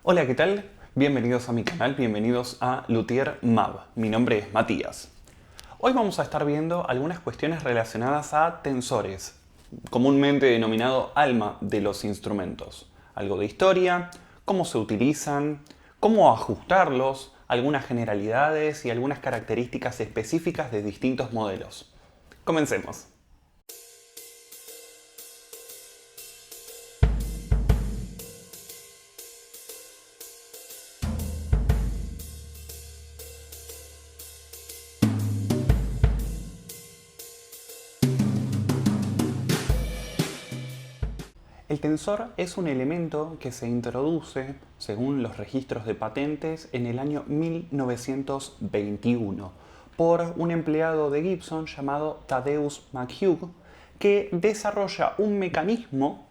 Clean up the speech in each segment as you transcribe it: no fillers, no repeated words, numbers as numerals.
Hola, ¿qué tal? Bienvenidos a mi canal, bienvenidos a Luthier Mab. Mi nombre es Matías. Hoy vamos a estar viendo algunas cuestiones relacionadas a tensores, comúnmente denominado alma de los instrumentos. Algo de historia, cómo se utilizan, cómo ajustarlos, algunas generalidades y algunas características específicas de distintos modelos. Comencemos. El tensor es un elemento que se introduce, según los registros de patentes, en el año 1921 por un empleado de Gibson llamado Thaddeus McHugh, que desarrolla un mecanismo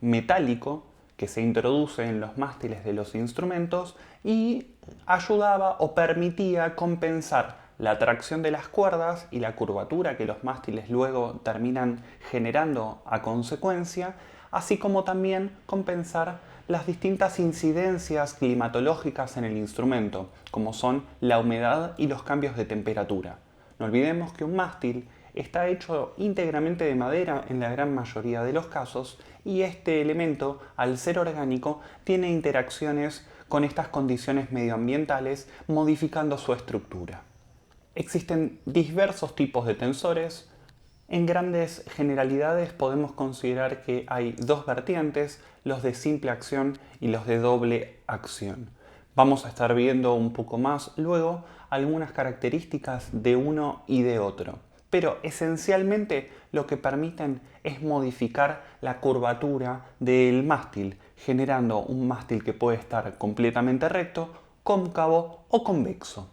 metálico que se introduce en los mástiles de los instrumentos y ayudaba o permitía compensar la tracción de las cuerdas y la curvatura que los mástiles luego terminan generando a consecuencia, así como también compensar las distintas incidencias climatológicas en el instrumento, como son la humedad y los cambios de temperatura. No olvidemos que un mástil está hecho íntegramente de madera en la gran mayoría de los casos y este elemento, al ser orgánico, tiene interacciones con estas condiciones medioambientales modificando su estructura. Existen diversos tipos de tensores. En grandes generalidades podemos considerar que hay dos vertientes, los de simple acción y los de doble acción. Vamos a estar viendo un poco más luego algunas características de uno y de otro. Pero esencialmente lo que permiten es modificar la curvatura del mástil, generando un mástil que puede estar completamente recto, cóncavo o convexo.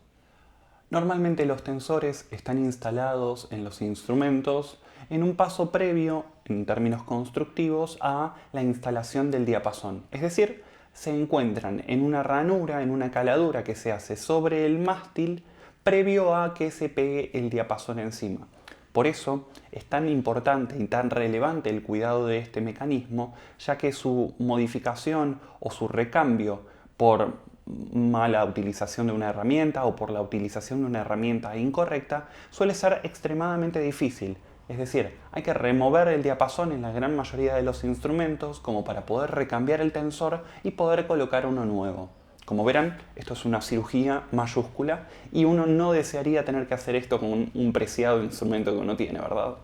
Normalmente los tensores están instalados en los instrumentos en un paso previo, en términos constructivos, a la instalación del diapasón. Es decir, se encuentran en una ranura, en una caladura que se hace sobre el mástil previo a que se pegue el diapasón encima. Por eso es tan importante y tan relevante el cuidado de este mecanismo, ya que su modificación o su recambio por mala utilización de una herramienta o por la utilización de una herramienta incorrecta suele ser extremadamente difícil. Es decir, hay que remover el diapasón en la gran mayoría de los instrumentos como para poder recambiar el tensor y poder colocar uno nuevo. Como verán, esto es una cirugía mayúscula y uno no desearía tener que hacer esto con un preciado instrumento que uno tiene, ¿verdad?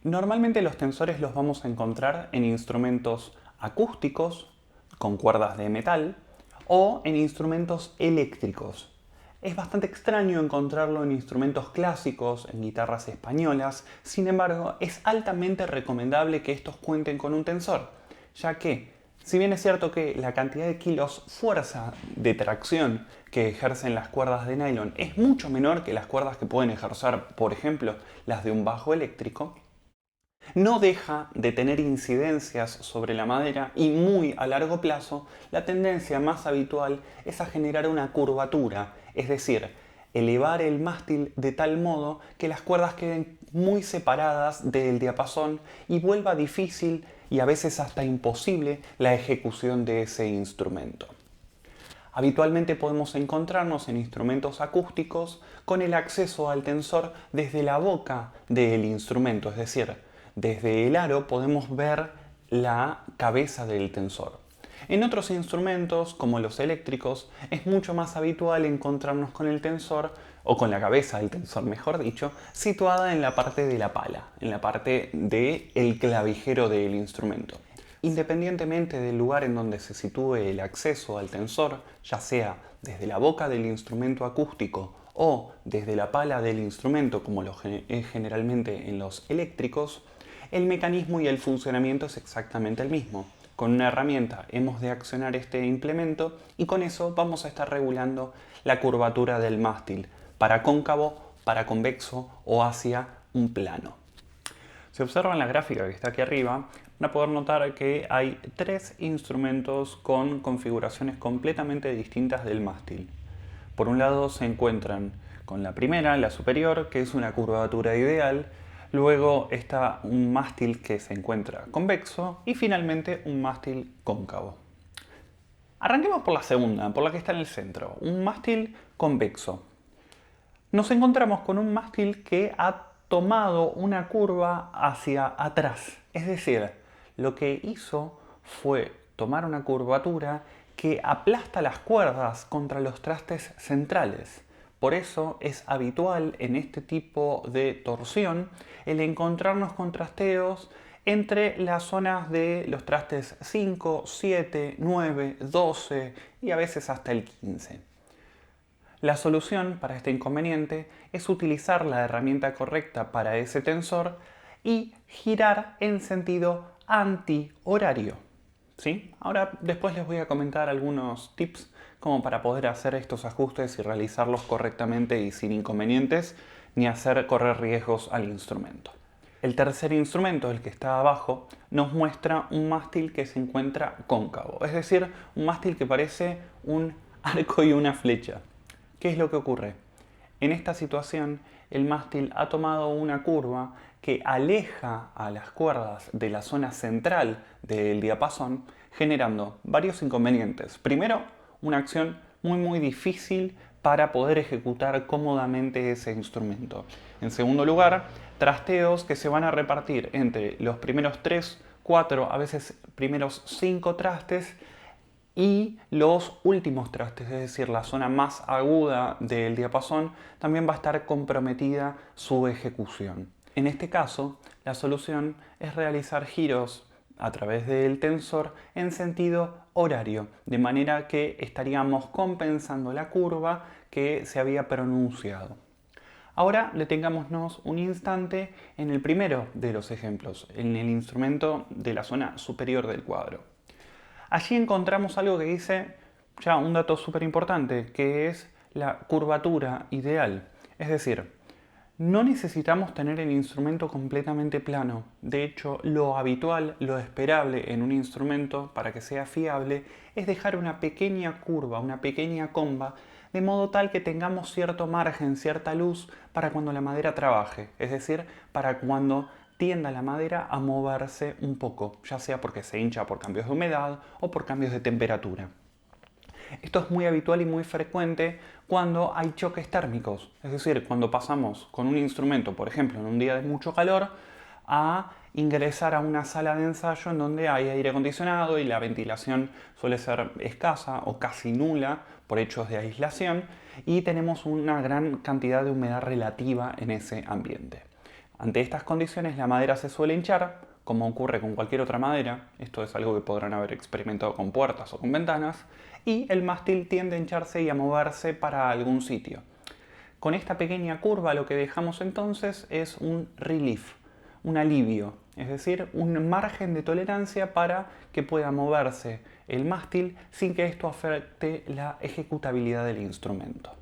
Normalmente los tensores los vamos a encontrar en instrumentos acústicos con cuerdas de metal o en instrumentos eléctricos. Es bastante extraño encontrarlo en instrumentos clásicos, en guitarras españolas, sin embargo es altamente recomendable que estos cuenten con un tensor, ya que si bien es cierto que la cantidad de kilos fuerza de tracción que ejercen las cuerdas de nylon es mucho menor que las cuerdas que pueden ejercer, por ejemplo, las de un bajo eléctrico, no deja de tener incidencias sobre la madera y muy a largo plazo la tendencia más habitual es a generar una curvatura, es decir, elevar el mástil de tal modo que las cuerdas queden muy separadas del diapasón y vuelva difícil y a veces hasta imposible la ejecución de ese instrumento. Habitualmente podemos encontrarnos en instrumentos acústicos con el acceso al tensor desde la boca del instrumento, es decir, desde el aro podemos ver la cabeza del tensor. En otros instrumentos, como los eléctricos, es mucho más habitual encontrarnos con el tensor, o con la cabeza del tensor mejor dicho, situada en la parte de la pala, en la parte del clavijero del instrumento. Independientemente del lugar en donde se sitúe el acceso al tensor, ya sea desde la boca del instrumento acústico o desde la pala del instrumento, como es generalmente en los eléctricos, el mecanismo y el funcionamiento es exactamente el mismo. Con una herramienta hemos de accionar este implemento y con eso vamos a estar regulando la curvatura del mástil para cóncavo, para convexo o hacia un plano. Si observan la gráfica que está aquí arriba, van a poder notar que hay tres instrumentos con configuraciones completamente distintas del mástil. Por un lado se encuentran con la primera, la superior, que es una curvatura ideal. Luego está un mástil que se encuentra convexo y finalmente un mástil cóncavo. Arranquemos por la segunda, por la que está en el centro, un mástil convexo. Nos encontramos con un mástil que ha tomado una curva hacia atrás. Es decir, lo que hizo fue tomar una curvatura que aplasta las cuerdas contra los trastes centrales. Por eso es habitual en este tipo de torsión el encontrarnos con trasteos entre las zonas de los trastes 5, 7, 9, 12 y a veces hasta el 15. La solución para este inconveniente es utilizar la herramienta correcta para ese tensor y girar en sentido antihorario. ¿Sí? Ahora después les voy a comentar algunos tips como para poder hacer estos ajustes y realizarlos correctamente y sin inconvenientes ni hacer correr riesgos al instrumento. El tercer instrumento, el que está abajo, nos muestra un mástil que se encuentra cóncavo, es decir, un mástil que parece un arco y una flecha. ¿Qué es lo que ocurre? En esta situación, el mástil ha tomado una curva que aleja a las cuerdas de la zona central del diapasón, generando varios inconvenientes. Primero, una acción muy difícil para poder ejecutar cómodamente ese instrumento. En segundo lugar, trasteos que se van a repartir entre los primeros 3, 4, a veces primeros 5 trastes y los últimos trastes, es decir, la zona más aguda del diapasón, también va a estar comprometida su ejecución. En este caso, la solución es realizar giros a través del tensor en sentido horario, de manera que estaríamos compensando la curva que se había pronunciado. Ahora detengámonos un instante en el primero de los ejemplos, en el instrumento de la zona superior del cuadro. Allí encontramos algo que dice ya un dato súper importante, que es la curvatura ideal. Es decir, no necesitamos tener el instrumento completamente plano. De hecho, lo habitual, lo esperable en un instrumento para que sea fiable es dejar una pequeña curva, una pequeña comba, de modo tal que tengamos cierto margen, cierta luz para cuando la madera trabaje. Es decir, para cuando tienda la madera a moverse un poco, ya sea porque se hincha por cambios de humedad o por cambios de temperatura. Esto es muy habitual y muy frecuente cuando hay choques térmicos, es decir, cuando pasamos con un instrumento, por ejemplo, en un día de mucho calor, a ingresar a una sala de ensayo en donde hay aire acondicionado y la ventilación suele ser escasa o casi nula por hechos de aislación y tenemos una gran cantidad de humedad relativa en ese ambiente. Ante estas condiciones la madera se suele hinchar, como ocurre con cualquier otra madera, esto es algo que podrán haber experimentado con puertas o con ventanas, y el mástil tiende a hincharse y a moverse para algún sitio. Con esta pequeña curva lo que dejamos entonces es un relief, un alivio, es decir, un margen de tolerancia para que pueda moverse el mástil sin que esto afecte la ejecutabilidad del instrumento.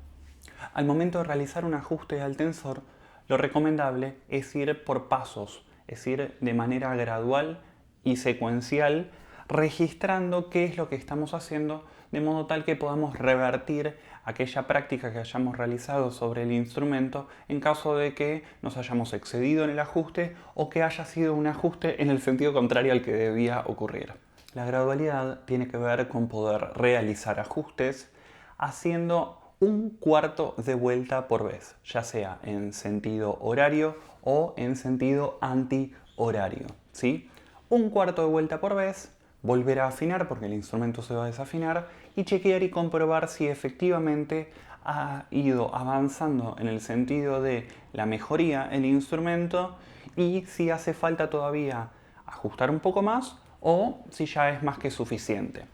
Al momento de realizar un ajuste al tensor, lo recomendable es ir por pasos, es ir de manera gradual y secuencial, registrando qué es lo que estamos haciendo, de modo tal que podamos revertir aquella práctica que hayamos realizado sobre el instrumento en caso de que nos hayamos excedido en el ajuste o que haya sido un ajuste en el sentido contrario al que debía ocurrir. La gradualidad tiene que ver con poder realizar ajustes haciendo un cuarto de vuelta por vez, ya sea en sentido horario o en sentido antihorario, ¿sí? Un cuarto de vuelta por vez, volver a afinar porque el instrumento se va a desafinar y chequear y comprobar si efectivamente ha ido avanzando en el sentido de la mejoría el instrumento y si hace falta todavía ajustar un poco más o si ya es más que suficiente.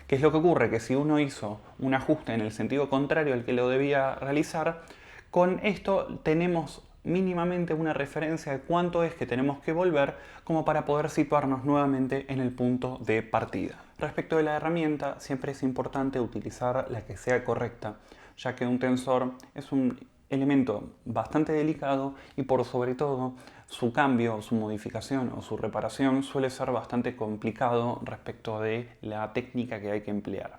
¿Qué es lo que ocurre? Que si uno hizo un ajuste en el sentido contrario al que lo debía realizar, con esto tenemos mínimamente una referencia de cuánto es que tenemos que volver como para poder situarnos nuevamente en el punto de partida. Respecto de la herramienta, siempre es importante utilizar la que sea correcta, ya que un tensor es un elemento bastante delicado y por sobre todo su cambio, su modificación o su reparación suele ser bastante complicado respecto de la técnica que hay que emplear.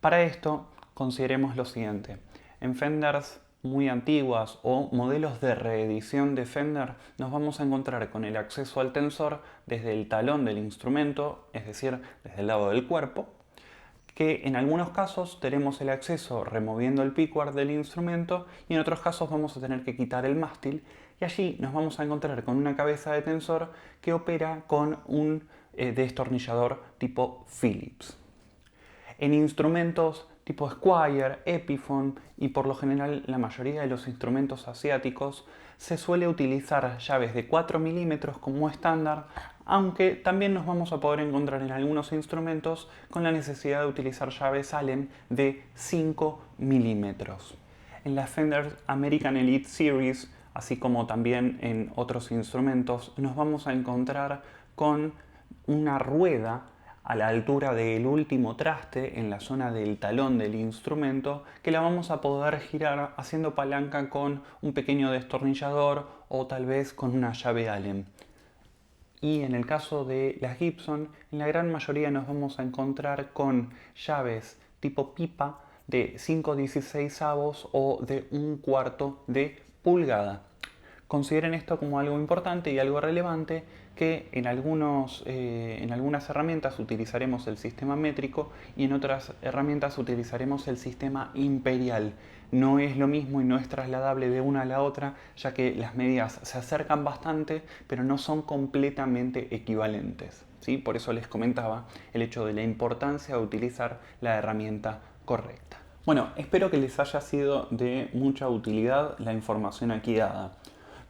Para esto consideremos lo siguiente. En Fenders muy antiguas o modelos de reedición de Fender nos vamos a encontrar con el acceso al tensor desde el talón del instrumento, es decir, desde el lado del cuerpo, que en algunos casos tenemos el acceso removiendo el pickguard del instrumento y en otros casos vamos a tener que quitar el mástil y allí nos vamos a encontrar con una cabeza de tensor que opera con un destornillador tipo Phillips. En instrumentos tipo Squier, Epiphone y por lo general la mayoría de los instrumentos asiáticos se suele utilizar llaves de 4 milímetros como estándar, aunque también nos vamos a poder encontrar en algunos instrumentos con la necesidad de utilizar llaves Allen de 5 milímetros. En la Fender American Elite Series, así como también en otros instrumentos, nos vamos a encontrar con una rueda a la altura del último traste en la zona del talón del instrumento que la vamos a poder girar haciendo palanca con un pequeño destornillador o tal vez con una llave Allen. Y en el caso de las Gibson, en la gran mayoría nos vamos a encontrar con llaves tipo pipa de 5/16 o de 1/4 de pulgada. Consideren esto como algo importante y algo relevante, que en algunas herramientas utilizaremos el sistema métrico y en otras herramientas utilizaremos el sistema imperial. No es lo mismo y no es trasladable de una a la otra, ya que las medidas se acercan bastante, pero no son completamente equivalentes, ¿sí? Por eso les comentaba el hecho de la importancia de utilizar la herramienta correcta. Bueno, espero que les haya sido de mucha utilidad la información aquí dada.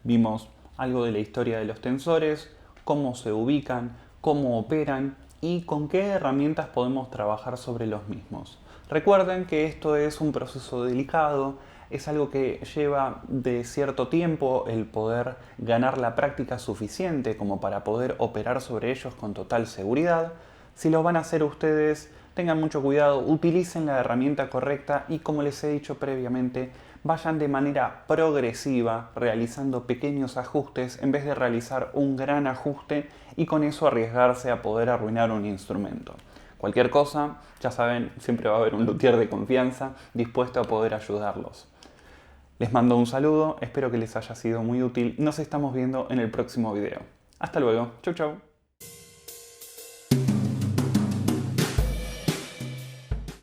Vimos algo de la historia de los tensores, cómo se ubican, cómo operan y con qué herramientas podemos trabajar sobre los mismos. Recuerden que esto es un proceso delicado, es algo que lleva de cierto tiempo el poder ganar la práctica suficiente como para poder operar sobre ellos con total seguridad. Si lo van a hacer ustedes, tengan mucho cuidado, utilicen la herramienta correcta y, como les he dicho previamente, vayan de manera progresiva realizando pequeños ajustes en vez de realizar un gran ajuste y con eso arriesgarse a poder arruinar un instrumento. Cualquier cosa, ya saben, siempre va a haber un luthier de confianza dispuesto a poder ayudarlos. Les mando un saludo, espero que les haya sido muy útil. Nos estamos viendo en el próximo video. Hasta luego, chau chau.